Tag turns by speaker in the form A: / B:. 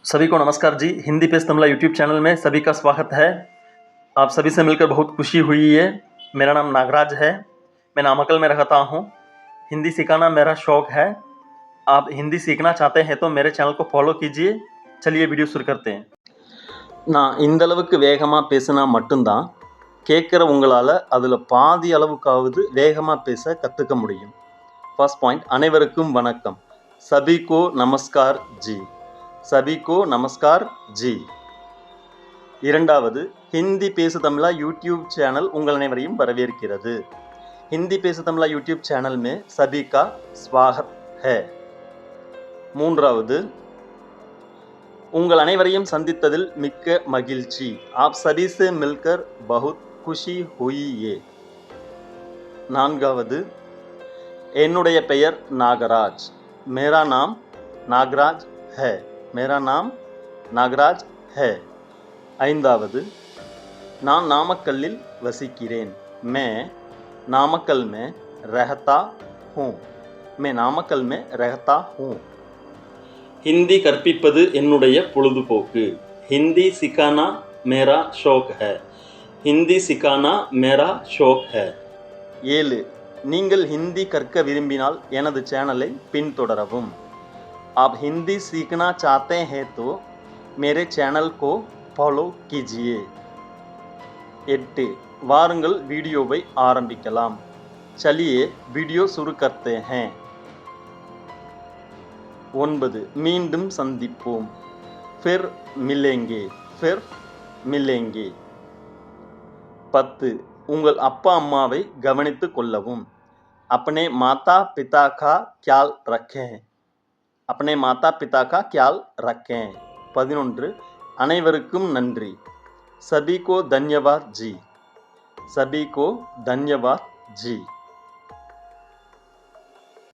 A: सभी को नमस्कार जी। हिंदी पेज तमिला यूट्यूब चैनल में सभी का स्वागत है। आप सभी से मिलकर बहुत खुशी हुई है। मेरा नाम नागराज है, मैं नामक्कल में रहता हूँ। हिंदी सिखाना मेरा शौक़ है। आप हिंदी सीखना चाहते हैं तो मेरे चैनल को फॉलो कीजिए। चलिए वीडियो शुरू करते हैं। நான் இந்த அளவுக்கு வேகமாக பேசினா மட்டும்தான் கேட்குற உங்களால் அதில் பாதி அளவுக்காவது வேகமாக பேச கற்றுக்க முடியும். ஃபர்ஸ்ட் பாயிண்ட், அனைவருக்கும் வணக்கம். சபி கோ நமஸ்கார் ஜி. சபி கோ நமஸ்கார் ஜி. இரண்டாவது, ஹிந்தி பேசு தமிழா யூடியூப் சேனல் உங்கள் அனைவரையும் வரவேற்கிறது. हिंदी पेसु तमिला यूट्यूब चैनल में सभी का स्वागत है. மூன்றாவது, உங்கள் அனைவரையும் சந்தித்ததில் மிக்க மகிழ்ச்சி. आप सभी से मिलकर बहुत खुशी हुई है. நான்காவது, என்னுடைய பெயர் நாகராஜ். मेरा नाम नागराज है. मेरा नाम नागराज है. ஐந்தாவது, நான் நாமக்கல்லில் வசிக்கிறேன். मैं नामक्कल में रहता हूँ. मैं नामक्कल में रहता हूँ. हिंदी கற்பிப்பது என்னுடைய பொழுதுபோக்கு. हिंदी सिखाना मेरा शौक है. हिंदी सिखाना मेरा शौक है. 7. நீங்கள் हिंदी கற்க விரும்பினால் எனது சேனலை பின்தொடரவும். आप हिंदी सीखना चाहते हैं तो मेरे चैनल को फॉलो कीजिए. 8. வாருங்கள் வீடியோவை ஆரம்பிக்கலாம். चलिए वीडियो शुरू करते हैं. 9. மீண்டும் சந்திப்போம். फिर मिलेंगे. फिर मिलेंगे. 10. உங்கள் அப்பா அம்மாவை கவனித்துக் கொள்ளவும். अपने माता पिता का ख्याल रखें. अपने माता पिता का ख्याल रखें. 11. அனைவருக்கும் நன்றி. सभी को धन्यवाद जी. सभी को धन्यवाद जी.